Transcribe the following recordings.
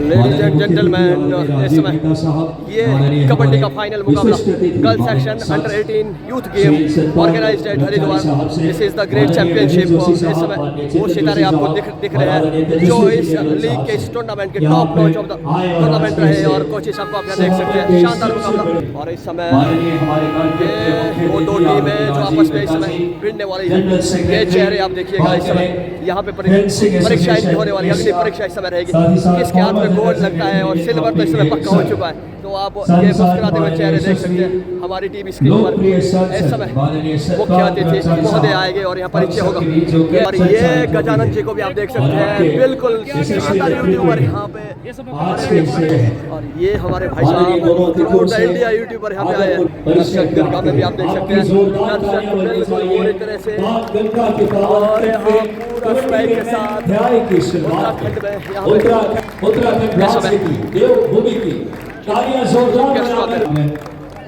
Ladies and gentleman, इस समय ये कबड्डी का फाइनल मुकाबला girl section under 18 youth game organised at Haridwar. This is the great championship. इस समय वो सितारे आपको दिख रहे हैं जो इस लीग के इस टूर्नामेंट के top notch of the tournament रहे और कोचेस आपको अपना देख सकते हैं। शानदार मुकाबला। और इस समय ये वो दो टीमें जो आपस में इस समय भिड़ने वाली है। ये चेहरे आप देखिएगा इस समय यहाँ पे परीक्षा होने वाली अग्नि परीक्षा इस समय रहेगी। किसके हाथ में गोल्ड लगता है और सिल्वर तो इस समय पक्का हो चुका है। तो आप ये मुस्कुराते हुए चेहरे देख सकते हैं हमारी टीम स्क्रीन पर। इस समय मुख्य अतिथि महोदय आएंगे और यहाँ परिचय होगा। और ये गजानन जी को भी आप देख सकते हैं, बिल्कुल शानदार यूट्यूबर यहाँ पे। और ये हमारे भाई साहब इंडिया यूट्यूबर यहाँ पे आए हैं। दर्शक दरगाह में भी आप देख सकते हैं दर्शक बिल्कुल पूरी तरह से। और यहाँ पूरा स्ट्राइक के साथ उत्तराखंड में यहाँ पे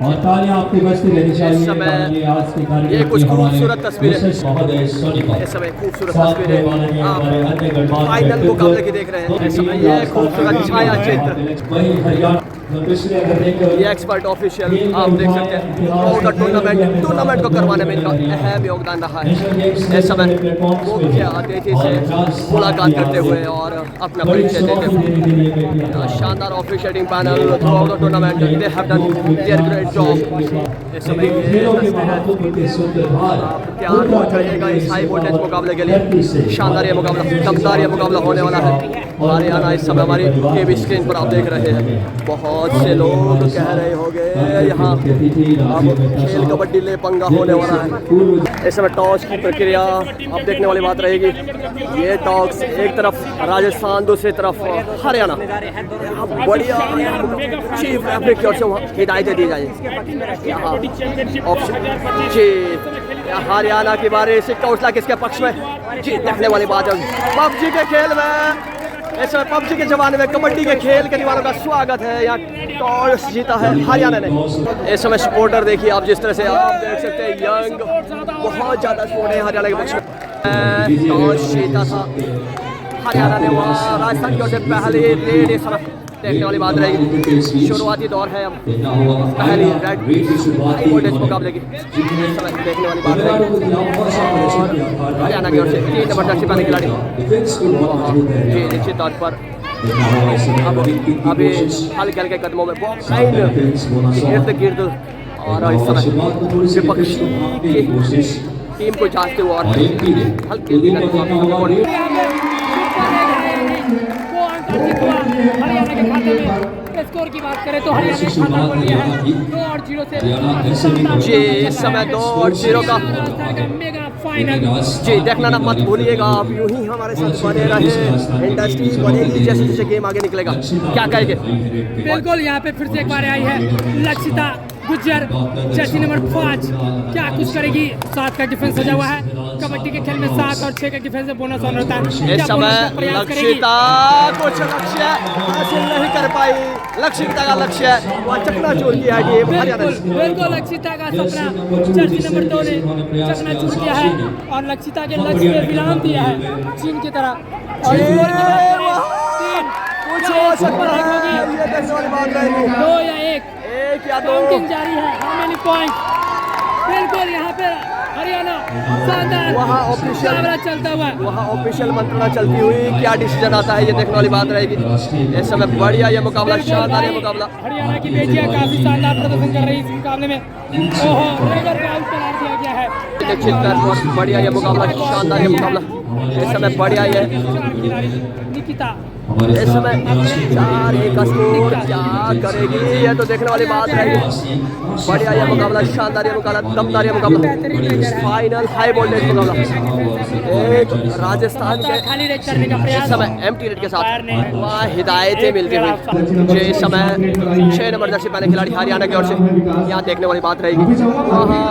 और तालियां आपकी बजती रहनी चाहिए। ये कुछ खूबसूरत तस्वीरें इस समय खूबसूरत तस्वीरें आप फाइनल मुकाबले की देख रहे हैं। इस समय ये खूबसूरत छाया चित्र ये एक्सपर्ट ऑफिशियल आप देख सकते हैं और टूर्नामेंट को करवाने में इनका अहम योगदान रहा है। इस समय मुख्य अतिथि से मुलाकात करते हुए और अपना परिचय देते हुए शानदार officiating panel throughout the tournament they have done their great job. इस समय आप तैयार हो जाइएगा इस हाई वोल्टेज मुकाबले के लिए। शानदार ये मुकाबला दमदार ये मुकाबला होने वाला है। हरियाणा इस समय हमारी टीवी स्क्रीन पर आप देख रहे हैं। बहुत से लोग कह रहे होंगे यहाँ अब खेल कबड्डी ले पंगा होने वाला है। इस समय टॉस की प्रक्रिया अब देखने वाली बात रहेगी। ये टॉस एक तरफ राजस्थान दूसरी तरफ हरियाणा। बढ़िया चीफ रेफरी की ओर से हिदायतें दी जाएंगी। यहाँ ऑप्शन जी हरियाणा की बारी सिक्का उछला किसके पक्ष में जी देखने वाली बात है। पबजी के खेल में इस पबजी के जमाने में कबड्डी के खेल के दीवारों का स्वागत है। यहाँ टॉस जीता है हरियाणा ने। इस समय सपोर्टर देखिए आप जिस तरह से आप देख सकते हैं यंग बहुत ज़्यादा सपोर्ट है हरियाणा के पक्ष में। टॉस जीता था हरियाणा ने वहाँ राजस्थान की ओर से पहली रेड इस समय देखने वाली बात रहेगी। शुरुआती दौर है अब पहली रेड वोल्टेज मुकाबले की समय देखने वाली बात रहेगी। और हरियाणा की ओर से 3 नंबर जर्सी पहने खिलाड़ी जी निश्चित तौर पर अब अभी हल्के हल्के कदमों में बॉक्स लाइन इर्द गिर्द और इस समय विपक्षी टीम को जांचते हुए और हल्के हरियाणा के खाते में स्कोर की बात करें तो हरियाणा ने खाता खोल लिया है 2-0 से। जी इस समय 2-0 का मेगा फाइनल जी देखना ना मत भूलिएगा। आप यूं ही हमारे साथ बने रहे इंडस्ट्री बनेगी जैसे जैसे गेम आगे निकलेगा। क्या कहेंगे? बिल्कुल यहाँ पे फिर से एक बार आई है लक्षिता गुज्जर जर्सी नंबर 5 क्या कुछ करेगी। 7 का डिफेंस सजा हुआ है। कबड्डी के खेल में 7 और 6 का डिफेंस से बोनस ऑन होता है। इस समय लक्षिता कुछ लक्ष्य हासिल नहीं कर पाई। लक्षिता का लक्ष्य वह चकनाचूर किया है टीम हरियाणा। बिल्कुल लक्षिता का सपना जर्सी नंबर 2 ने चकनाचूर किया है और लक्षिता के लक्ष्य में विराम दिया है चीन की तरह। और स्कोर की बात करें 3 हो सकता है ये देखने वाली बात रहेगी। 2 या 1 या 2 काउंटिंग जारी है। How many point? बिल्कुल यहाँ पे हरियाणा शानदार वहाँ ऑफिशियल चलता हुआ वहाँ ऑफिशियल मंत्रणा चलती हुई क्या डिसीजन आता है ये देखने वाली बात रहेगी। इस समय बढ़िया ये मुकाबला शानदार ये मुकाबला। हरियाणा की बेटियां काफी शानदार प्रदर्शन कर रही है इस मुकाबले में। ओहो रेगर का आउट करार दिया गया है। निश्चित तौर पर बढ़िया ये मुकाबला शानदार ये मुकाबला। इस समय बढ़िया ये निकिता इस समय 4-1 का स्कोर क्या करेगी ये तो देखने वाली बात रहेगी। बढ़िया ये मुकाबला शानदार ये मुकाबला दमदार ये मुकाबला फाइनल हाई वोल्टेज मुकाबला। एक राजस्थान के इस समय एम्प्टी रेड के साथ वहाँ हिदायतें मिलती हुई जो इस समय 6 नंबर जर्सी पहने खिलाड़ी हरियाणा की ओर से यहाँ देखने वाली बात रहेगी। वहाँ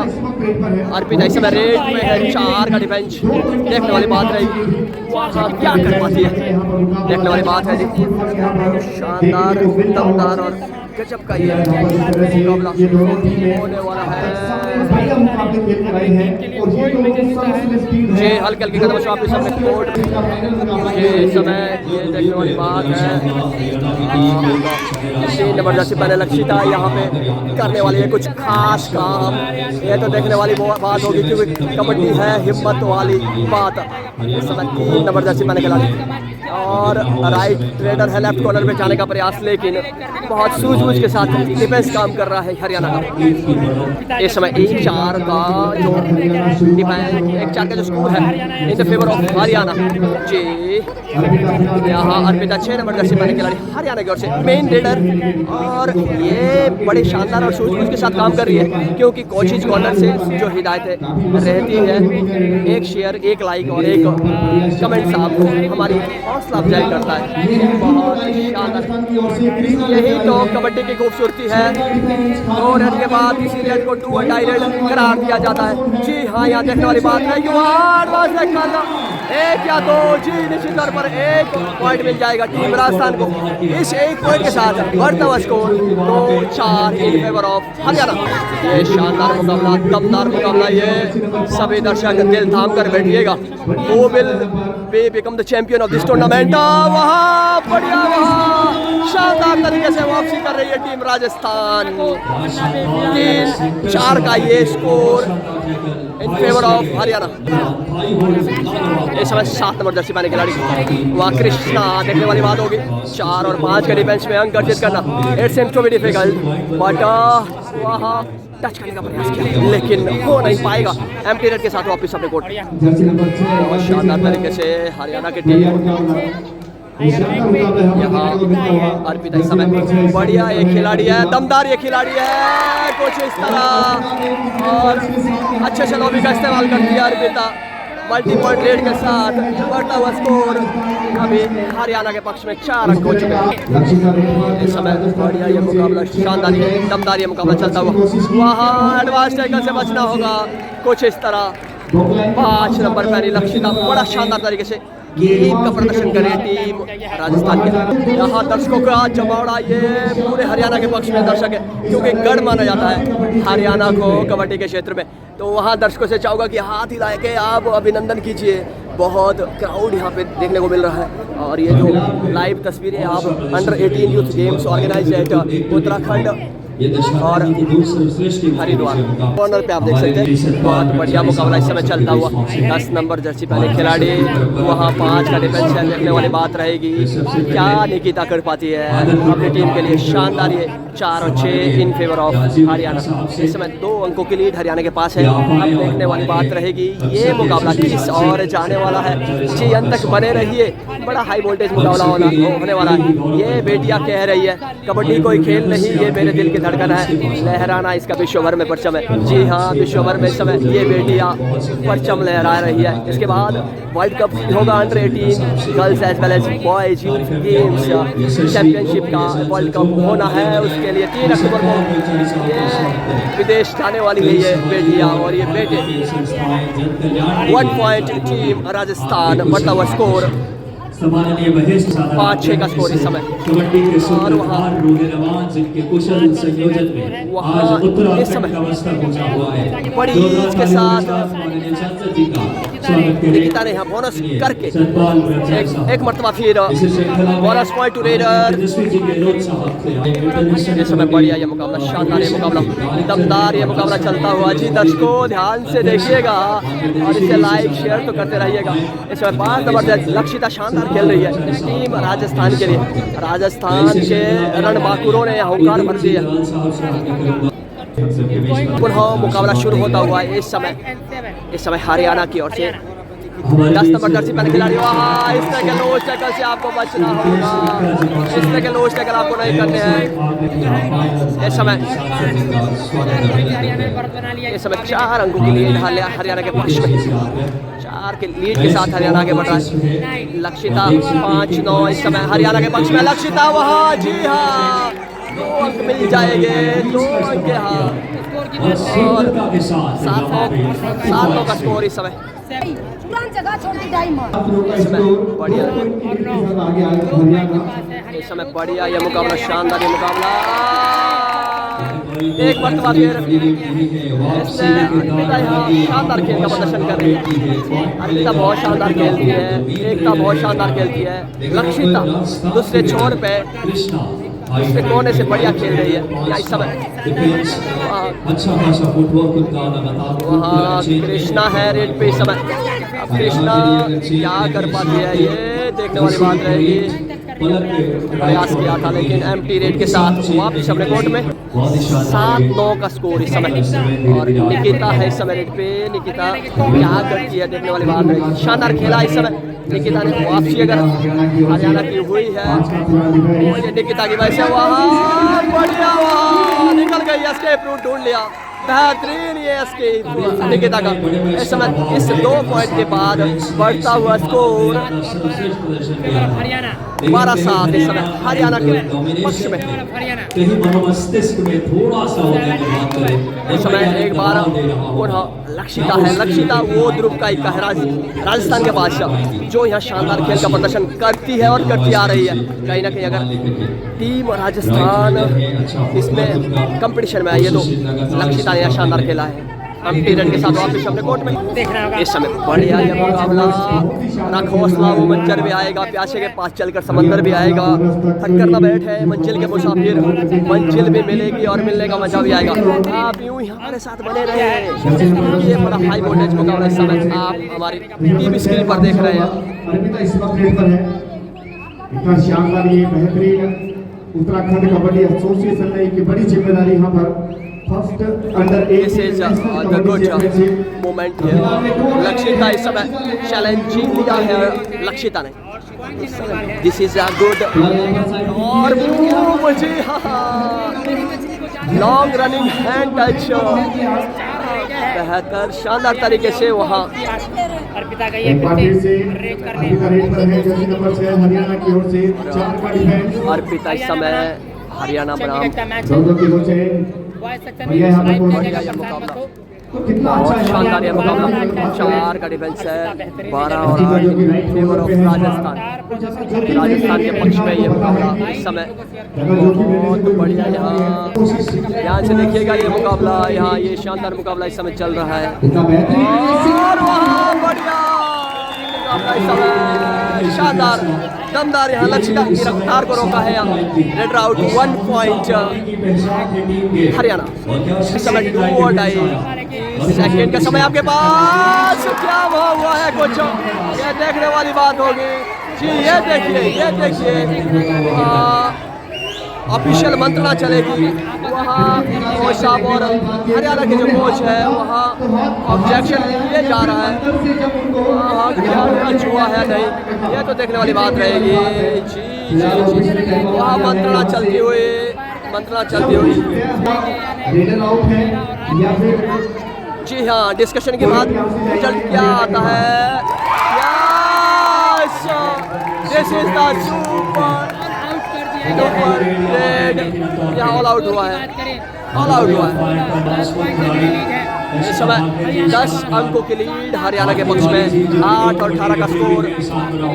अर्पिता इस समय रेड में है 4 का डिफेंस देखने वाली बात रहेगी। वहाँ क्या कर पाती है देखने वाली बात है जी। शानदार दमदार और गजब का ये मुकाबला होने वाला है। ये हल्के हल्के कदम आप इस समय कोर्ट ये समय ये देखने वाली बात है। 3 नंबर जर्सी पहने लक्षिता यहाँ पे करने वाली है कुछ खास काम। ये तो देखने वाली बात होगी क्योंकि कबड्डी है हिम्मत वाली बात। इस समय 3 नंबर जर्सी पहने खिलाड़ी और राइट ट्रेडर है लेफ्ट कॉर्नर में जाने का प्रयास, लेकिन बहुत सूझबूझ के साथ डिफेंस काम कर रहा है हरियाणा का। इस समय 1-4 का जो डिफेंस 1-4 का जो स्कोर है in the favour of Haryana ji. यहाँ अर्पिता 6 नंबर जर्सी पहने खिलाड़ी हरियाणा की ओर से मेन लीडर, और ये बड़े शानदार और सूझबूझ के साथ काम कर रही है क्योंकि कोचिज कॉर्नर से जो हिदायतें रहती है, एक शेयर, एक लाइक और एक कमेंट आपको हमारी हौसला अफजाई करता है। बहुत शानदार, यही तो कबड्डी की खूबसूरती है। 2 रन के बाद किसी रेड को 2 और डाई रेड करार दिया जाता है। जी हाँ, यहाँ देखने वाली बात है कि एक या 2 जी निश्चित तौर पर 1 पॉइंट मिल जाएगा टीम राजस्थान को। इस 1 पॉइंट के साथ बढ़ता हुआ score 2-4 in favour of Haryana. ये शानदार मुकाबला, दमदार मुकाबला, ये सभी दर्शक दिल थाम कर बैठिएगा। वो will be become the champion of this tournament. वहाँ बढ़िया, वहाँ शानदार तरीके से वापसी कर रही है टीम राजस्थान। 3-4 का ये score in favour of Haryana. इस समय 7 नंबर जर्सी पहने खिलाड़ी वहाँ कृष्णा, देखने वाली बात होगी 4 और 5 के डिफेंस में अंक अर्जित करना it's seems to be difficult, but वहाँ टच करने का प्रयास किया लेकिन हो नहीं पाएगा। एम्प्टी रेड के साथ वापस अपने कोर्ट। बहुत शानदार तरीके से हरियाणा की टीम यहाँ अर्पिता इस समय बढ़िया ये खिलाड़ी है, दमदार ये खिलाड़ी है, कुछ इस तरह और अच्छे से लॉबी का इस्तेमाल करती है अर्पिता। मल्टी पॉइंट रेड के साथ बढ़ता हुआ स्कोर अभी हरियाणा के पक्ष में 4 अंक हो चुके हैं। इस समय बढ़िया ये मुकाबला, शानदार ये दमदार ये मुकाबला चलता हुआ। वहाँ एडवांस टैकल से बचना होगा कुछ इस तरह। 5 नंबर पहनी लक्षिता बड़ा शानदार तरीके से गेम का प्रदर्शन करे टीम राजस्थान के। यहाँ दर्शकों का जमावड़ा ये पूरे हरियाणा के पक्ष में दर्शक है क्योंकि गढ़ माना जाता है हरियाणा को कबड्डी के क्षेत्र में। तो वहाँ दर्शकों से चाहूँगा कि हाथ हिला के आप अभिनंदन कीजिए। बहुत क्राउड यहाँ पे देखने को मिल रहा है और ये जो लाइव तस्वीरें आप under 18 youth games organise at Uttarakhand और हरिद्वार कॉर्नर पे आप देख सकते हैं। बहुत बढ़िया मुकाबला इस समय चलता हुआ। 10 नंबर जर्सी पहले खिलाड़ी वहाँ 5 का डिफेंस है, देखने वाली बात रहेगी क्या निकिता कर पाती है अपनी टीम के लिए। शानदार ये 4 और 6 इन फेवर ऑफ हरियाणा। इस समय 2 अंकों की लीड हरियाणा के पास है। अब देखने वाली बात रहेगी ये मुकाबला किस और जाने वाला है। जी अंत तक बने रहिए, बड़ा हाई वोल्टेज मुकाबला होने वाला है। ये बेटियाँ कह रही है कबड्डी कोई खेल नहीं, ये मेरे दिल की धड़कन है, लहराना इसका विश्व भर में परचम है। जी हाँ, विश्व भर में इस समय ये बेटियाँ परचम लहरा रही है। इसके बाद वर्ल्ड कप होगा under 18 girls as well as boys youth games championship का वर्ल्ड कप होना है। उसके लिए 3 अक्टूबर को ये विदेश जाने वाली है ये बेटियाँ और ये बेटे। 1 पॉइंट टीम राजस्थान, बढ़ता हुआ स्कोर 5-6 का स्कोर इस समय। और वहाँ इस समय बड़ी के साथ निकिता ने यहाँ बोनस करके एक मरतबा फिर बोनस पॉइंट टू रेडर। इस समय बढ़िया ये मुकाबला, शानदार ये मुकाबला, दमदार ये मुकाबला चलता हुआ। जी दर्शकों ध्यान से देखिएगा और इसे लाइक शेयर तो करते रहिएगा। इस समय 5 नंबर लक्षिता शानदार खेल रही है टीम राजस्थान के लिए। राजस्थान के रणबांकुरों ने हुंकार भर दिया। पुनः मुकाबला शुरू होता हुआ इस समय हरियाणा की ओर से 10 नंबर जर्सी पहने खिलाड़ी। वहाँ इस तरह के लोज टैकल से आपको बचना होगा, इस तरह के लोज टैकल आपको नहीं करने हैं। इस समय 4 अंकों की लीड हरियाणा के पक्ष में, 4 के लीड के साथ हरियाणा आगे बढ़ रहा है। लक्षिता 5-9 इस समय हरियाणा के पक्ष में। लक्षिता वहाँ, जी हाँ 2 अंक मिल जाएंगे, 2 अंक यहाँ और 7 का स्कोर इस समय। जगह छोड़ दी टाइम बढ़िया इस समय बढ़िया ये मुकाबला, शानदार ये मुकाबला। एक मरतबा फिर इसने अर्पिता यहाँ शानदार खेल का प्रदर्शन कर रही है। अर्पिता बहुत शानदार खेलती है, एकता बहुत शानदार खेलती है। लक्षिता दूसरे छोर पे दूसरे कोने से बढ़िया खेल रही है। या इस समय वहाँ कृष्णा है रेड पे इस समय। अब कृष्णा क्या कर पाती है ये देखने वाली बात रहेगी। प्रयास किया था लेकिन एम्प्टी रेट के साथ वापस अपने कोर्ट में 7-9 का स्कोर इस समय। और निकिता है इस समय रेट पे। निकिता क्या करती है देखने वाली बात रहेगी। शानदार खेला इस समय निकिता ने। वापसी अगर हरियाणा की हुई है ये निकिता की वजह से वहाँ बढ़िया वहाँ निकल गई। एस्केप रूट ढूंढ लिया, बेहतरीन ये एस्केप निकिता का। इस समय इस 2 पॉइंट के बाद बढ़ता हुआ स्कोर 12-7 इस समय हरियाणा के पक्ष में। इस समय एक बार पुनः लक्षिता है। लक्षिता वो ध्रुव का एक राजस्थान के बादशाह जो यहाँ शानदार खेल का प्रदर्शन करती है और करती आ रही है। कहीं ना कहीं अगर टीम राजस्थान इसमें कंपटीशन में आई है तो लक्षिता ने शानदार खेला है। हम टीरन के साथ वापस अपने कोर्ट में देखना होगा। इस समय बढ़िया ये मुकाबला। रख हौसला, वो मंजर भी आएगा, प्यासे के पास चलकर समंदर भी आएगा। थक कर ना बैठे मंजिल के मुसाफिर, मंजिल भी मिलेगी और मिलने का मजा भी आएगा। आप यूं ही हमारे साथ बने रहे। ये बड़ा हाई वोल्टेज मुकाबला इस समय आप हमारी टीवी स्क्रीन पर देख रहे हैं। अर्पिता इस वक्त रेड पर है। इतना शानदार ये बेहतरीन उत्तराखंड कबड्डी एसोसिएशन ने की बड़ी जिम्मेदारी यहाँ पर फर्स्ट अंडर 18 मोमेंट है। लक्षिता इस समय चैलेंजिंग लिया है लक्षिता ने। दिस इज अ गुड और मुझे लॉन्ग रनिंग हैंड टच बेहतर शानदार तरीके से वहाँ अर्पिता का ये रेड करने हरियाणा की ओर से 4 का डिफेंस। अर्पिता इस समय हरियाणा बनाम दोनों की ओर से बहुत शानदार ये मुकाबला। 4 का डिफेंस है, 12 और 8 फेवर ऑफ राजस्थान। राजस्थान के पक्ष में ये मुकाबला इस समय बहुत बढ़िया। यहाँ से देखिएगा ये मुकाबला, यहाँ ये शानदार मुकाबला इस समय चल रहा है। और वहाँ बढ़िया मुकाबला इस समय शानदार दमदार। यहाँ लक्षिता की रफ्तार को रोका है। Red out 1 point Haryana. इस समय 2 और डाई सेकेंड का समय आपके पास। क्या हुआ है कुछ ये देखने वाली बात होगी जी। ये देखिए ऑफिशियल मंत्रणा चलेगी वहाँ। कोच साहब और हरियाणा के जो कोच है वहाँ ऑब्जेक्शन किए जा रहा है। वहाँ क्या हुआ है नहीं ये तो देखने वाली बात रहेगी जी। वहाँ मंत्रणा चलती हुई जी हाँ। डिस्कशन के बाद रिजल्ट क्या आता है। This is the super red. यहाँ ऑल आउट हुआ है। इस समय 10 अंकों की लीड हरियाणा के पक्ष में। 8 और 18 का स्कोर।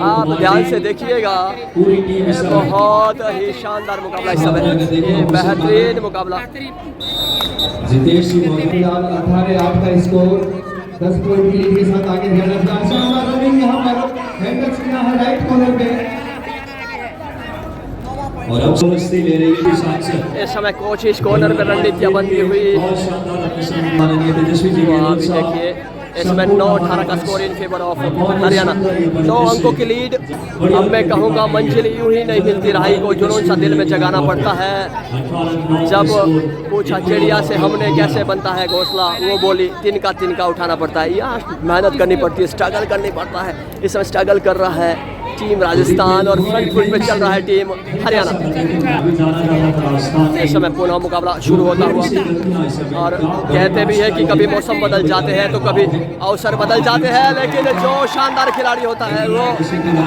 आप ध्यान से देखिएगा बहुत ही शानदार मुकाबला इस समय। ये बेहतरीन मुकाबला। जितेश सिंह 18-8 का स्कोर। 10 पॉइंट की लीड के साथ आगे है। यहाँ पर हैंडल्स है राइट कॉर्नर पे और अब समझती ले रही है साथ से। इस समय कोच इस कॉर्नर पर रणनीतियाँ बनती हुई। देखिए इसमें 9-18 का score in favour of Haryana. 9 अंकों की लीड। अब मैं कहूँगा मंजिल यूं ही नहीं मिलती, राही को जुनून सा दिल में जगाना पड़ता है। जब पूछा चिड़िया से हमने कैसे बनता है घोंसला, वो बोली तिनका उठाना पड़ता है। यहाँ मेहनत करनी पड़ती है, स्ट्रगल करनी पड़ता है। इस समय स्ट्रगल कर रहा है टीम राजस्थान और फ्रंट फुट पे चल रहा है टीम हरियाणा। इस समय पुनः मुकाबला शुरू होता हुआ। और कहते भी है कि कभी मौसम बदल जाते हैं तो कभी अवसर बदल जाते हैं, लेकिन जो शानदार खिलाड़ी होता है वो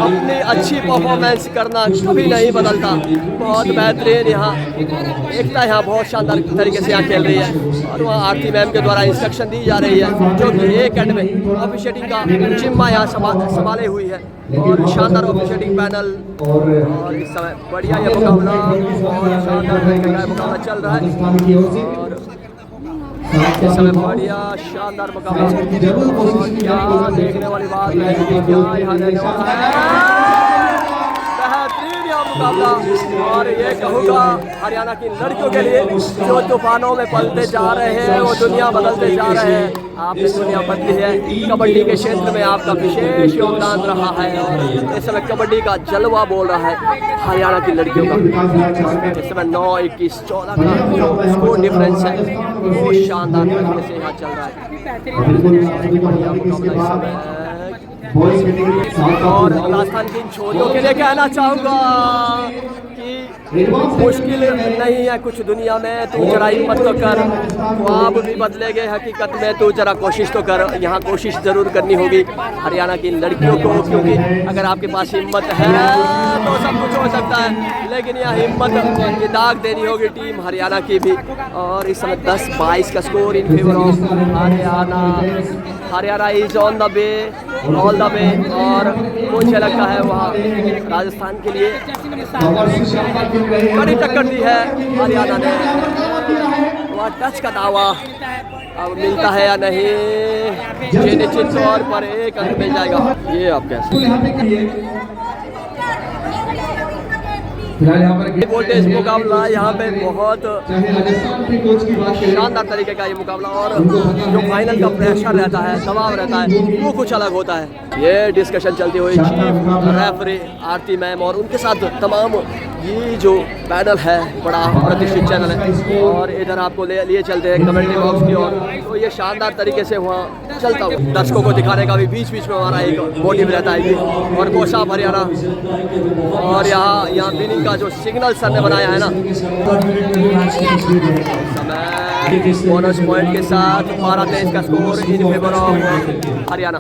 अपनी अच्छी परफॉर्मेंस करना कभी नहीं बदलता। बहुत बेहतरीन यहाँ एकता यहाँ बहुत शानदार तरीके से यहाँ खेल रही है। और वहाँ आरती मैम के द्वारा इंस्ट्रक्शन दी जा रही है, जो कि एक एंड में ऑफिशिएटिंग का जिम्मा यहाँ संभाले हुई है। और शानदार ऑफिशिएटिंग पैनल और इस समय बढ़िया ये मुकाबला और शानदार तरीके का मुकाबला चल रहा है और इस समय बढ़िया शानदार मुकाबला और क्या देखने वाली बात है कि क्या यहाँ रहने वाला है बेहतरीन यह मुकाबला और ये कहूँगा हरियाणा की लड़कियों के लिए जो तूफानों में पलते जा रहे हैं वो दुनिया बदलते जा रहे हैं। आपने दुनिया बदली है, कबड्डी के क्षेत्र में आपका विशेष योगदान रहा है और इस समय कबड्डी का जलवा बोल रहा है हरियाणा की लड़कियों का। इस समय 9-21-14 का स्कोर डिफरेंस है, वो शानदार तरीके से यहाँ चल रहा है। और राजस्थान की इन छोरियों के लिए कहना चाहूँगा कि मुश्किल नहीं है कुछ दुनिया में, तू जरा हिम्मत तो कर, ख्वाब भी बदलेंगे हकीकत में, तू जरा कोशिश तो कर। यहाँ कोशिश ज़रूर करनी होगी हरियाणा की लड़कियों को, क्योंकि अगर आपके पास हिम्मत है तो सब कुछ हो सकता है, लेकिन यह हिम्मत की दाग देनी होगी टीम हरियाणा की भी। और इस समय 10-22 का score in favour of Haryana. Haryana is on the way, all the way और मुझे लगता है वहाँ राजस्थान के लिए बड़ी टक्कर दी है हरियाणा ने। वहाँ टच का दावा अब मिलता है या नहीं, ये निश्चित तौर पर 1 अंक मिल जाएगा। ये आप कैसे वोल्टेज मुकाबला यहाँ पे बहुत शानदार तरीके का ये मुकाबला और जो फाइनल का प्रेशर रहता है, दबाव रहता है, वो कुछ अलग होता है। ये डिस्कशन चलती हुई चीफ रेफरी आरती मैम और उनके साथ तमाम ये जो पैनल है, बड़ा प्रतिष्ठित चैनल है और इधर आपको लिए चलते हैं कमेंट्री बॉक्स की ओर। तो ये शानदार तरीके से वहाँ चलता हुआ दर्शकों को दिखाने का भी बीच बीच में हमारा एक मोटिव रहता है और कोशाब हरियाणा और यहाँ विनिंग का जो सिग्नल सर ने बनाया है ना, समय बोनस पॉइंट के साथ 12-23 का score in favour of Haryana.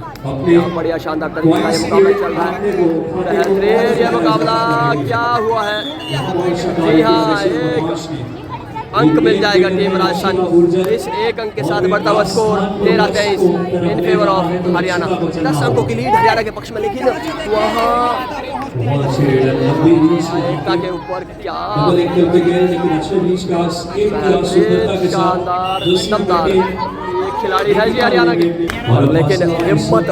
बढ़िया शानदार तरीके का ये मुकाबला चल रहा है, बेहतरीन ये मुकाबला। क्या हुआ है, जी हाँ, 1 अंक मिल जाएगा टीम राजस्थान को। इस 1 अंक के साथ बढ़ता हुआ score 13-23 in favour of Haryana. 10 अंकों की लीड हरियाणा के पक्ष में, लेकिन वहाँ एकता के ऊपर क्या शानदार दमदार ये खिलाड़ी है जी हरियाणा की, लेकिन हिम्मत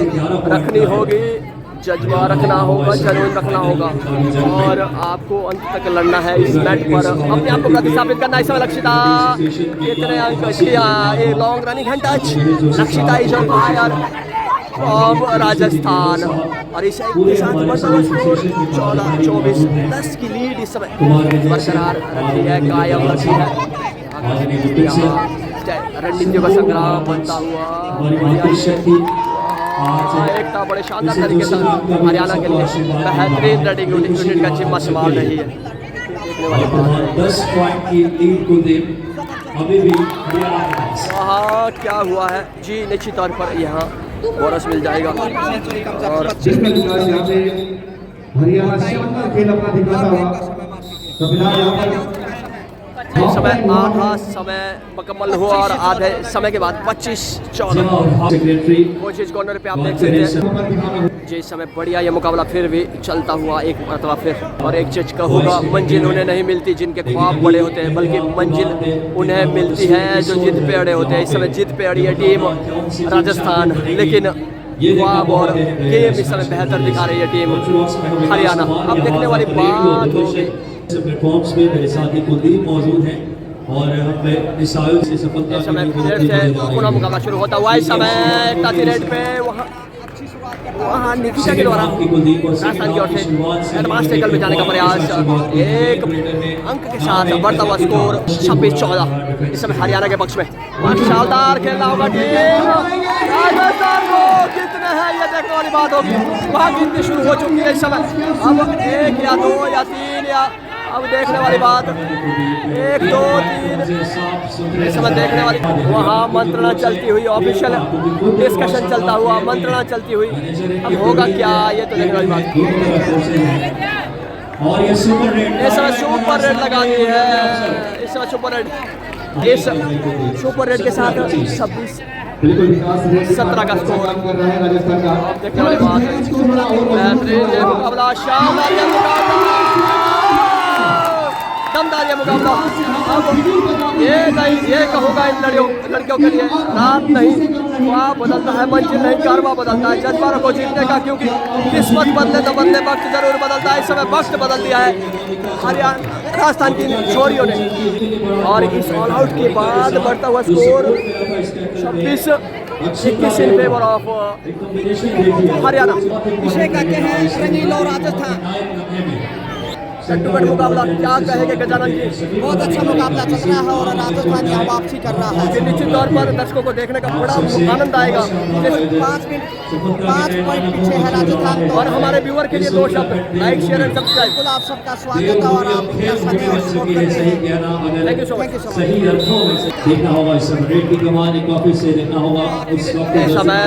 रखनी होगी, जज्बा रखना होगा, जरूर रखना होगा और आपको अंत तक लड़ना है इस मैच पर, अपने आप को प्रतिस्थापित करना है। इस समय लक्षिता कितने अंक किया, ये long running hand touch, Lakshita is on fire from Rajasthan और इस के साथ बढ़ता हुआ स्कोर 14-24, 10 की लीड इस समय बरकरार रखी है, कायम रखी है। रणनीतियों का संग्राम बनता हुआ एकता बड़े शानदार तरीके से हरियाणा के लिए बेहतरीन रेडिंग यूनिट का जिम्मा संभाल रही है। 10 पॉइंट की लीड को दे अभी भी वहाँ क्या हुआ है जी, निश्चित तौर पर यहाँ बोनस मिल जाएगा और हरियाणा शानदार खेल अपना दिखाता हुआ। तो फिलहाल यहाँ पर इस समय आधा समय मुकम्मल हुआ और आधे समय के बाद 25-14 कोशिश कॉर्नर पे आप देख सकते हैं जी। इस समय बढ़िया ये मुकाबला फिर भी चलता हुआ एक मरतबा फिर, और एक चीज कहूँगा, मंजिल उन्हें नहीं मिलती जिनके ख्वाब बड़े होते हैं, बल्कि मंजिल उन्हें मिलती है जो जिद पे अड़े होते हैं। इस समय जिद पे अड़ी है टीम राजस्थान, लेकिन ख्वाब और गेम इस समय बेहतर दिखा रही है टीम हरियाणा। अब देखने वाली बात होगी, प्लेटफॉर्म्स में मेरे साथी कुलदीप मौजूद हैं और हम इस आयोग से सफलता इस समय फिर से पुनः मुकाबला शुरू होता हुआ। इस समय एकता की रेड पे वहाँ निकिता के द्वारा राजस्थान की ओर से एडवांस टेकल में जाने का प्रयास, 1 अंक के साथ बढ़ता हुआ स्कोर 26-14 इस समय हरियाणा के पक्ष में। शानदार खेलना होगा टीम राजस्थान को, कितने हैं ये देखने वाली बात होगी। वहाँ गिनती शुरू हो चुकी है इस समय, अब 1 या 2 या 3 या अब देखने वाली बात 1, 2, 3 इस समय देखने वाली। वहाँ मंत्रणा चलती हुई, ऑफिशियल डिस्कशन चलता हुआ, मंत्रणा चलती हुई, अब होगा क्या ये तो देखने वाली बात। इस समय सुपर रेड लगा दी है, इस समय सुपर रेड, इस सुपर रेड के साथ 26 बिल्कुल विकास 17 का स्कोर कर रहा है राजस्थान का। देखने वाली बात है। बेहतरीन ये मुकाबला, शानदार ये मुकाबला, दमदार ये मुकाबला। अब ये नहीं, ये कहूँगा इन लड़कियों के लिए रात नहीं ख्वाब बदलता है, मंजिल नहीं कारवा बदलता है जज्बारों को जीतने का, क्योंकि किस्मत बदले तो बदले, वक्त जरूर बदलता है। इस समय वक्त बदल दिया है हरियाणा राजस्थान की छोरियों ने, और इस ऑल आउट के बाद बढ़ता हुआ score 26-21 in favour of Haryana. इसे कहते हैं रंगीलो राजस्थान। सेट मुकाबला, क्या कहेंगे गजानन जी? बहुत अच्छा मुकाबला चल रहा है और राजस्थान यहाँ वापसी कर रहा है। कि निश्चित तौर पर दर्शकों को देखने का बड़ा आनंद आएगा। 5 पॉइंट पीछे है राजस्थान। और हमारे व्यूअर के लिए 2 शब्द, लाइक शेयर एंड सब्सक्राइब। बिल्कुल आप सबका स्वागत है और आप इनका समय और सपोर्ट करते हैं। Thank you so much. सही अर्थों में से देखना होगा, इस समय रेड की कमान एक वापस से देखना होगा। उस वक्त इस समय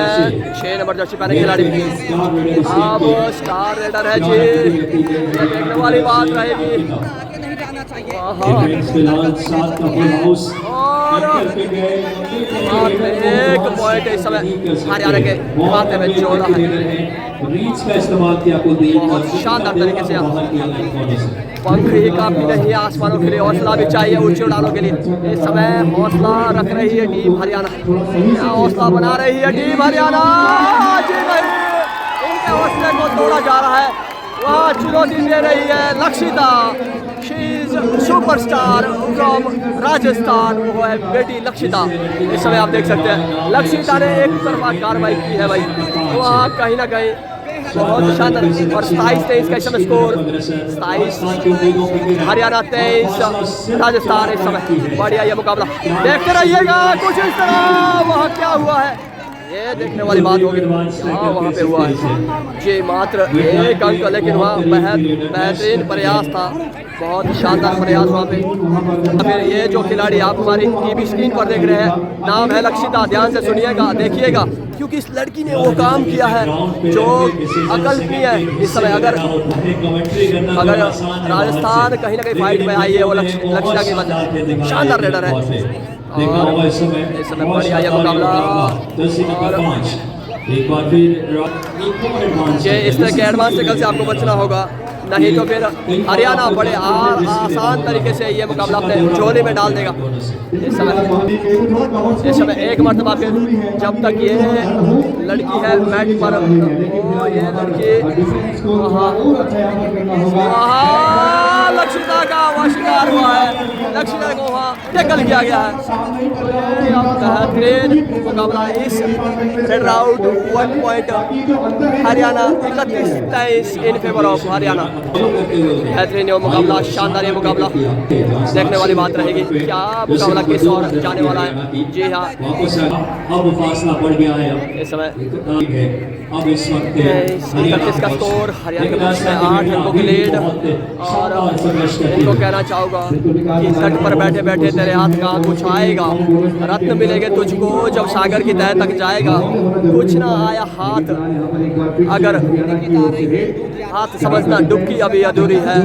6 नंबर जर्सी पहने खिलाड़ी अब स्टार रेडर है जी, देखने वाली बात रहेगी। आगे नहीं जाना चाहिए। फिलहाल 7 का फुल हाउस और एक पॉइंट इस समय हरियाणा के खाते में 14 है। रीच का इस्तेमाल किया कुलदीप, बहुत शानदार तरीके से बाहर किया कॉर्नर से। पंख ही काफी नहीं, आसमानों के लिए हौसला भी चाहिए, ऊंची उड़ानों के लिए। इस समय हौसला रख रही है टीम हरियाणा, क्या हौसला बना रही है टीम हरियाणा। जी नहीं, इनके हौसले को तोड़ा जा रहा है। वहाँ चुनौती दे रही है Lakshita, she is superstar from Rajasthan, वो है बेटी लक्षिता। इस समय आप देख सकते हैं लक्षिता ने एक तरफा कार्रवाई की है भाई, वहाँ कहीं ना कहीं बहुत शानदार। और 27-23 का इस समय स्कोर, 27 हरियाणा 23 राजस्थान। इस समय बढ़िया ये मुकाबला, देखते रहिएगा कुछ इस तरह। वहाँ क्या हुआ है ये देखने वाली बात होगी। हाँ वहाँ पे हुआ है जी मात्र 1 अंक, लेकिन वहाँ बेहतरीन प्रयास था, बहुत शानदार प्रयास वहाँ पे। फिर ये जो खिलाड़ी आप हमारी टीवी स्क्रीन पर देख रहे हैं, नाम है लक्षिता। ध्यान से सुनिएगा, देखिएगा, क्योंकि इस लड़की ने वो काम किया है जो अकल्पनीय है। इस समय अगर राजस्थान कहीं ना कहीं फाइट में आई है, वो लक्षिता की वजह, शानदार रेडर है। और इस समय बढ़िया ये मुकाबला, एक बार फिर ये इस तरह के एडवांस टैकल से आपको बचना होगा, नहीं तो फिर हरियाणा बड़े आसान तरीके से ये मुकाबला अपने झोले में डाल देगा। इस समय एक मरतबा फिर जब तक ये लड़की है मैट पर, ये लड़की वहाँ लक्षिता का वहाँ शिकार हुआ है, लक्षिता को वहाँ टैकल किया गया है। बेहतरीन मुकाबला, इस red round 1 point Haryana 31-23 in favour of Haryana. बेहतरीन ये मुकाबला, शानदार ये मुकाबला, देखने वाली बात रहेगी क्या मुकाबला किस और जाने वाला है। जी हाँ, अब फासला बढ़ गया है। इस समय अब इस वक्त 31 का स्कोर, हरियाणा के पक्ष में 8 अंकों की लीड। और इनको कहना चाहूँगा कि तट पर बैठे बैठे तेरे हाथ का कुछ आएगा, रत्न मिलेंगे तुझको जब सागर की तह तक जाएगा। कुछ ना आया हाथ, अगर हाथ समझना डुबकी अभी अधूरी है,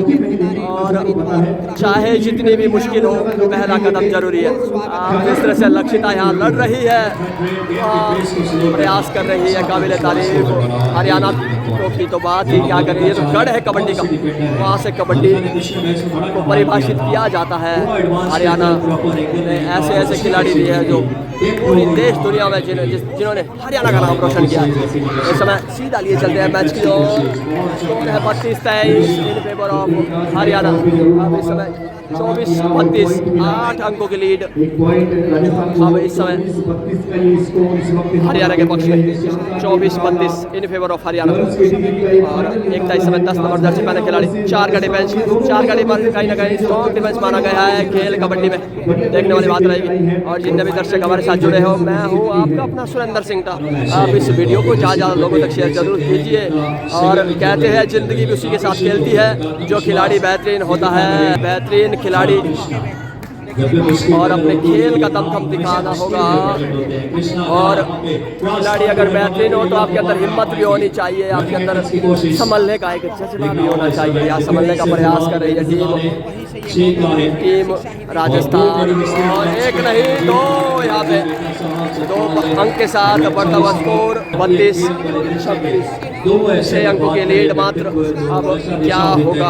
और चाहे जितनी भी मुश्किल हो पहला कदम जरूरी है। जिस तरह से लक्षिता यहाँ लड़ रही है, प्रयास कर रही है, काबिल तारीफ। हरियाणा की तो बात ही क्या कर रही है, तो गढ़ है कबड्डी का, वहाँ से कबड्डी को परिभाषित किया जाता है। हरियाणा ने ऐसे ऐसे खिलाड़ी भी हैं जो पूरी देश दुनिया में जिन्होंने हरियाणा का नाम रोशन किया। इस समय सीधा लिए चलते हैं मैच की ओर, स्कोर है 32-23 इन फेवर ऑफ हरियाणा। अब इस समय 24-32, 8 अंकों की लीड। अब इस समय हरियाणा के पक्ष में 24-32 इन फेवर ऑफ हरियाणा। और एक था इस समय 10 नंबर जर्सी पहने खिलाड़ी, 4 का डिफेंस, 4 का डिफेंस कहीं ना कहीं स्ट्रॉन्ग डिफेंस माना गया है खेल कबड्डी में, देखने वाली बात रहेगी। और जितने भी दर्शक हमारे साथ जुड़े हो, मैं हूँ आपका अपना सुरेंद्र सिंह था। आप इस वीडियो को ज़्यादा लोगों तक शेयर जरूर कीजिए। और कहते हैं ज़िंदगी भी उसी के साथ खेलती है जो खिलाड़ी बेहतरीन होता है। बेहतरीन खिलाड़ी और अपने खेल का दमखम दिखाना होगा। और खिलाड़ी अगर बेहतरीन हो तो आपके अंदर हिम्मत भी होनी चाहिए, आपके अंदर संभलने का एक जज्बा भी होना चाहिए। या संभलने का प्रयास कर रही है टीम 6 का है टीम राजस्थान और एक नहीं दो यहाँ पे 2 अंक के साथ बढ़ता हुआ स्कोर 32-26 6 अंकों की लीड मात्र। अब क्या होगा,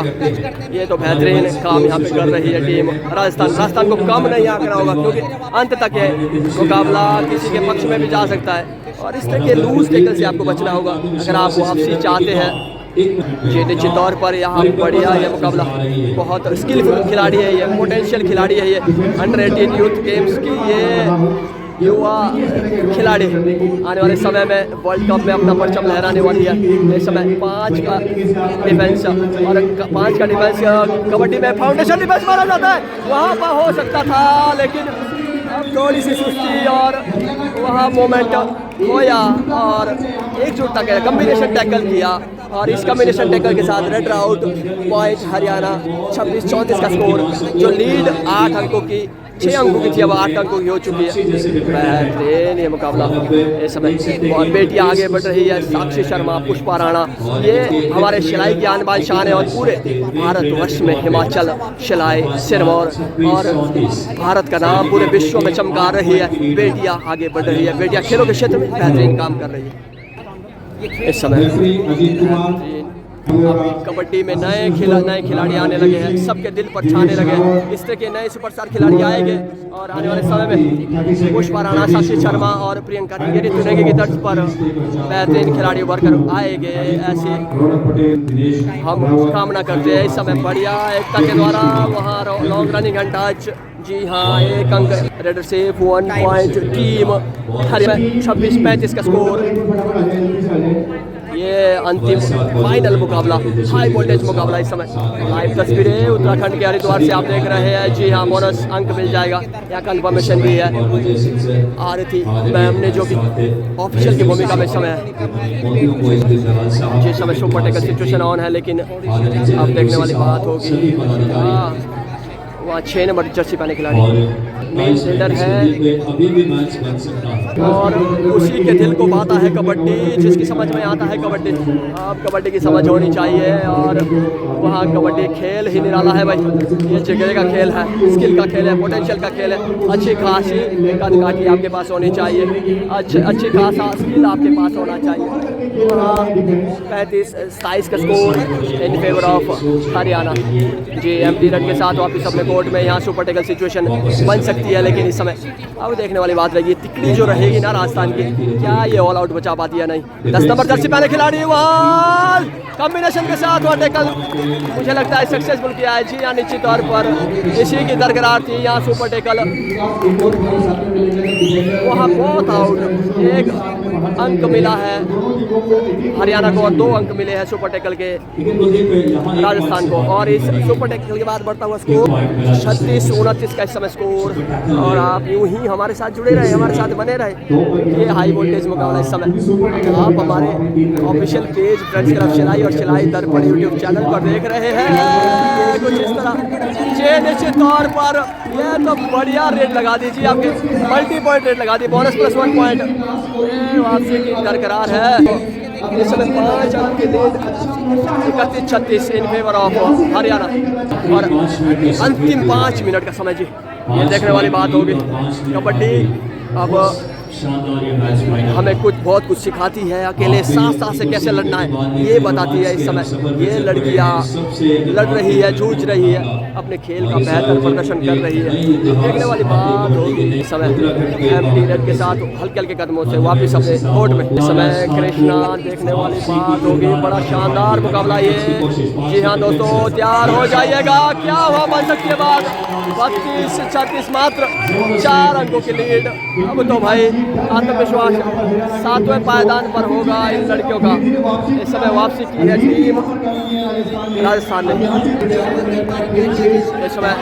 ये तो बेहतरीन काम यहाँ पे कर रही है टीम राजस्थान को कम नहीं आंकना होगा क्योंकि अंत तक है मुकाबला किसी के पक्ष में भी जा सकता है और इस तरह के लूज टेकल से आपको बचना होगा अगर आप वापसी चाहते हैं। जी निश्चित तौर पर यहाँ बढ़िया ये मुकाबला, बहुत स्किलफुल खिलाड़ी है ये, पोटेंशियल खिलाड़ी है ये, अंडर-18 यूथ गेम्स की ये युवा खिलाड़ी आने वाले समय में वर्ल्ड कप में अपना परचम लहराने वाली है। इस समय 5 का डिफेंस और 5 का डिफेंस कबड्डी में फाउंडेशन डिफेंस माना जाता है, वहाँ पर हो सकता था लेकिन अब थोड़ी सी सुस्ती और वहाँ मोमेंट खोया और एकजुटता के कम्बिनेशन टैकल किया और इस कम्बिनेशन टैकल के साथ रेड आउट पॉइंट हरियाणा 26-34 का स्कोर। जो लीड 8 अंकों की 6 अंकों की थी अब 8 अंकों की हो चुकी है। बेहतरीन ये मुकाबला इस समय और बेटियां आगे बढ़ रही है, साक्षी शर्मा, पुष्पा राणा, ये हमारे सिलाई की आन बान शान है और पूरे भारतवर्ष में हिमाचल सिलाई सिरमौर और भारत का नाम पूरे विश्व में चमका रही है। बेटियां आगे बढ़ रही है, बेटियां खेलों के क्षेत्र में बेहतरीन काम कर रही है इस समय। अब कबड्डी में नए खिलाड़ी आने लगे हैं, सबके दिल पर छाने लगे हैं। इस तरह के नए सुपरस्टार खिलाड़ी आएंगे और आने वाले समय में पुष्पा राणा, साक्षी शर्मा और प्रियंका टिंगेरी चुनेंगे की तर्ज पर बेहतरीन खिलाड़ी उभर कर आएंगे, ऐसी हम कामना करते हैं। इस समय बढ़िया एकता के द्वारा वहाँ लॉन्ग रनिंग एंड टच, जी हाँ 1 अंक raider safe 1 point team Haryana 26-35 का स्कोर। ये अंतिम फाइनल मुकाबला, हाई वोल्टेज मुकाबला इस समय। लाइव तस्वीरें उत्तराखंड के हरिद्वार से आप देख रहे हैं। जी हाँ बोनस अंक मिल जाएगा, यहाँ कंफर्मेशन भी है। आरती मैम ने जो कि ऑफिशियल की भूमिका में समय है, जिस समय सुपर टेकल सिचुएशन ऑन है, लेकिन अब देखने वाली बात होगी वहाँ 6 नंबर जर्सी पहने खिलाड़ी मेन लीडर है और उसी के दिल को भाता है कबड्डी, जिसकी समझ में आता है कबड्डी। अब कबड्डी की समझ होनी चाहिए और वहाँ कबड्डी खेल ही निराला है भाई, ये जिगरे का खेल है, स्किल का खेल है, पोटेंशियल का खेल है। अच्छी खासी कदकाठी आपके पास होनी चाहिए, अच्छी खासा स्किल आपके पास होना चाहिए। 35-27 का score in favour of Haryana. जी एम्प्टी रन के साथ वापिस अपने कोर्ट में, यहाँ सुपर टेकल सिचुएशन बन सकती है, लेकिन इस समय अब देखने वाली बात रहेगी तिकड़ी जो रहेगी ना राजस्थान की, क्या ये ऑल आउट बचा पाती है नहीं। 10 नंबर जर्सी पहने खिलाड़ी वहाँ कॉम्बिनेशन के साथ वह टेकल मुझे लगता है सक्सेसफुल किया है। जी हाँ निश्चित तौर पर इसी की दरकरार थी यहाँ सुपर टेकल, वहाँ बहुत आउट, 1 अंक मिला है हरियाणा को और 2 अंक मिले हैं सुपर टेकल के राजस्थान को। और इस सुपर टेकल के बाद बढ़ता हुआ स्कोर 36-29 का इस समय स्कोर। और आप यूं ही हमारे साथ जुड़े रहे, हमारे साथ बने रहे। ये हाई वोल्टेज मुकाबला इस समय आप हमारे ऑफिशियल पेज फ्रेंड्स क्लब सिलाई और सिलाई दर्पण यूट्यूब चैनल पर देख रहे हैं। कुछ इस तरह जे निश्चित तौर पर यह तो बढ़िया रेट लगा दीजिए, आपके मल्टी पॉइंट रेट लगा दी, बोनस +1 पॉइंट वापसी की दरकरार है। इस समय 5 अंक के lead 31-36 in favour of Haryana और अंतिम 5 मिनट का समय। जी ये देखने वाली बात होगी। कबड्डी अब हमें बहुत कुछ सिखाती है, अकेले साथ से कैसे लड़ना है ये बताती है। इस समय ये लड़कियां लड़ रही है, जूझ रही है, अपने खेल का बेहतर प्रदर्शन कर रही है, देखने वाली बात होगी। इस समय एम्प्टी रेड के साथ हल्के हल्के कदमों से वापस अपने कोर्ट में इस समय कृष्णा, देखने वाली बात होगी। बड़ा शानदार मुकाबला ये। जी हाँ दोस्तों तैयार हो जाइएगा, क्या हुआ बन सकती है बात। 32-36 मात्र 4 अंकों की लीड। अब तो भाई आत्मविश्वास 7वें पायदान पर होगा इन लड़कियों का। इस समय वापसी की है टीम राजस्थान ने। इस समय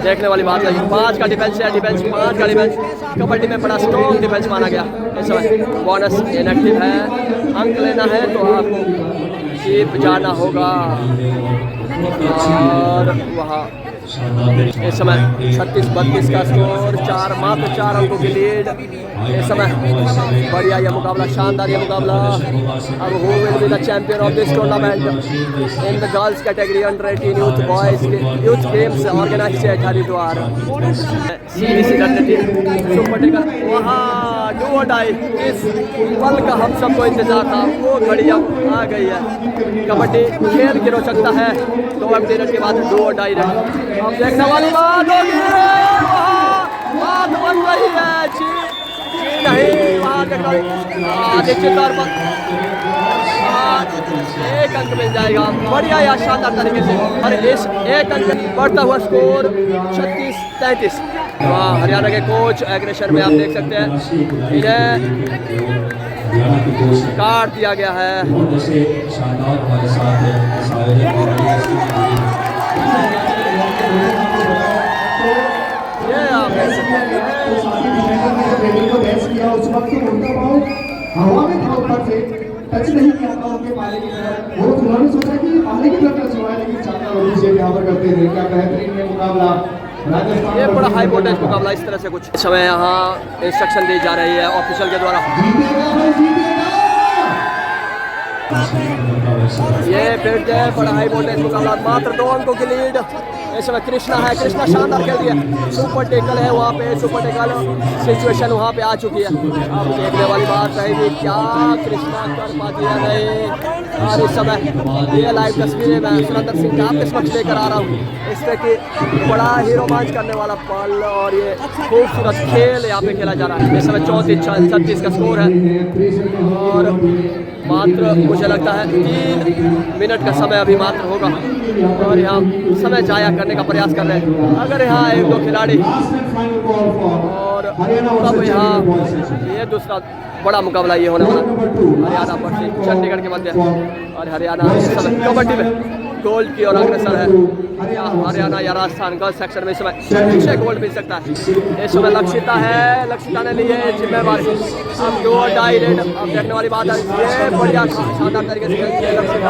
देखने वाली बात है, 5 का डिफेंस है, 5 का डिफेंस कबड्डी में बड़ा स्ट्रॉन्ग डिफेंस माना गया। इस समय बोनस इनएक्टिव है, अंक लेना है तो आपको जीत जाना होगा और वहाँ इस समय 36-32 का स्कोर, मात्र 4 अंकों की लीड। इस समय बढ़िया ये मुकाबला, शानदार ये मुकाबला। अब who will be the champion of this tournament in the girls category under 18 youth boys youth games organised है हरिद्वार। सुपर टेकर वहाँ डू और डाई, इस पल का हम सबको इंतजार था, वो घड़ी अब आ गई है। कबड्डी खेल की रोचकता है, 2 मिनट के बाद डू और डाई रन। अब देखने वाली बात होगी, बात बन रही है जी नहीं, वहाँ देखना निश्चित तौर पर 1 अंक मिल जाएगा। बढ़िया या शानदार तरीके से, और इस 1 अंक बढ़ता हुआ स्कोर 36-33। वहाँ हरियाणा के कोच एग्रेशन में आप देख सकते हैं, इन्हें काट दिया गया है। ये आप देख सकते हैं, उस वक्त उनका पाँव हवा में था, ऊपर से टच नहीं किया था उनके पाले की तरफ। वो उन्होंने सोचा कि पाले की तरफ टच हुआ है, लेकिन चांदा रोटी से यहाँ पर करते थे। क्या बेहतरीन ये मुकाबला, ये बड़ा हाई वोल्टेज मुकाबला इस तरह से कुछ इस समय यहाँ इंस्ट्रक्शन दी जा रही है ऑफिशियल के द्वारा। ये फिर है बड़ा हाई वोल्टेज मुकाबला, मात्र 2 अंकों की लीड। इस समय कृष्णा है, कृष्णा शानदार खेल रही है, सुपर टेकल है वहाँ पे, सुपर टेकल सिचुएशन वहाँ पे आ चुकी है। अब देखने वाली बात रहेगी क्या कृष्णा कर पाती है नहीं। और इस समय ये लाइव तस्वीरें मैं सुरेंद्र सिंह का आपके समक्ष लेकर आ रहा हूँ। इस तरह की बड़ा ही रोमांच करने वाला पल और ये खूबसूरत खेल यहाँ पे खेला जा रहा है। इस समय 34-36 का स्कोर है और मात्र मुझे लगता है 3 मिनट का समय अभी मात्र होगा, और यहाँ समय जाया करने का प्रयास कर रहे हैं। अगर यहाँ 1-2 खिलाड़ी और तब यहाँ ये दूसरा बड़ा मुकाबला ये होने वाला हरियाणा पश्चिम चंडीगढ़ के मध्य, और हरियाणा इस समय कबड्डी में गोल्ड की ओर अग्रसर है। हरियाणा या राजस्थान गर्ल्स सेक्शन में इस समय 6 गोल्ड मिल सकता है। इस समय लक्षिता है, लक्षिता ने लिए जिम्मेवारी। अब 2 और डाई रेड, अब देखने वाली बात है, ये बढ़िया शानदार तरीके से खेलती है लक्षिता।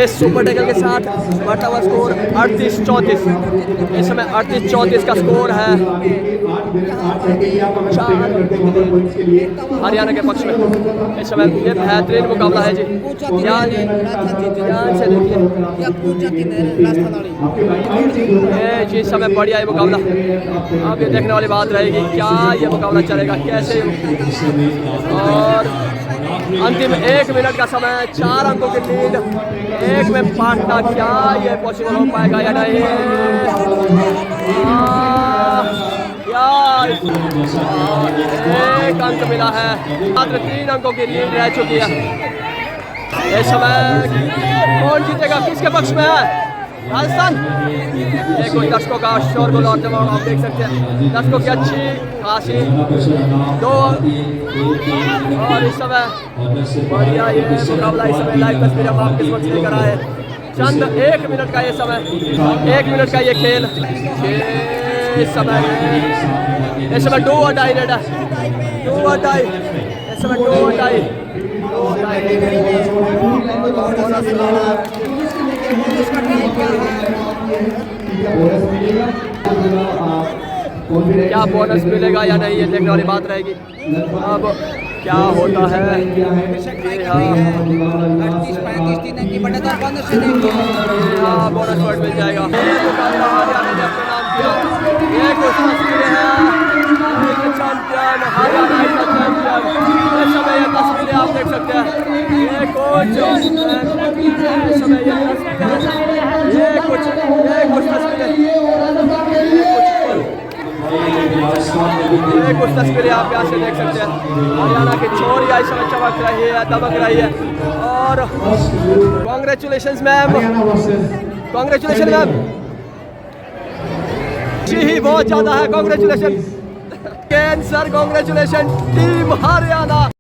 इस सुपर टेकल के साथ बढ़ता हुआ स्कोर 38-34। इस समय 38-34 का स्कोर है हरियाणा के पक्ष में। इस समय ये बेहतरीन मुकाबला है जी, ध्यान से देखिए जी। इस समय बढ़िया ये मुकाबला, अब ये देखने वाली बात रहेगी क्या ये मुकाबला चलेगा कैसे। और अंतिम 1 मिनट का समय, 4 अंकों की लीड, 1 में पाटना, क्या ये पॉसिबल हो पाएगा या नहीं। यार 1 अंक मिला है, मात्र 3 अंकों की लीड रह चुकी है। इस समय कौन जीतेगा, किसके पक्ष में है? राजस्थान। ये कुछ दर्शकों का शोरगुल और जवाब आप देख सकते हैं, दर्शकों की अच्छी खासी 2। और इस समय बढ़िया ये मुकाबला, इस समय लाइव तस्वीर हम आपके समक्ष लेकर आए। चंद 1 मिनट का ये समय, 1 मिनट का ये खेल। इस समय 2 और डाई रेड है, 2 और डाई, इस समय 2 और डाई। क्या बोनस मिलेगा या नहीं, ये देखने वाली बात रहेगी। अब क्या होता है, हाँ बोनस पॉइंट मिल जाएगा। हरियाणा ने अपने नाम किया, ये कुछ तस्वीरें हैं चैंपियन, हरियाणा का चैंपियन। इस समय ये तस्वीरें आप देख सकते हैं, ये कोच इस समय ये कुछ तस्वीरें आप यहाँ से देख सकते हैं। हरियाणा की छोरियां इस समय चमक रही है, दमक रही है। और कॉन्ग्रेचुलेशंस मैम, कॉन्ग्रेचुलेशन मैम जी, बहुत ज़्यादा है। Congratulation sir, congratulation team Haryana.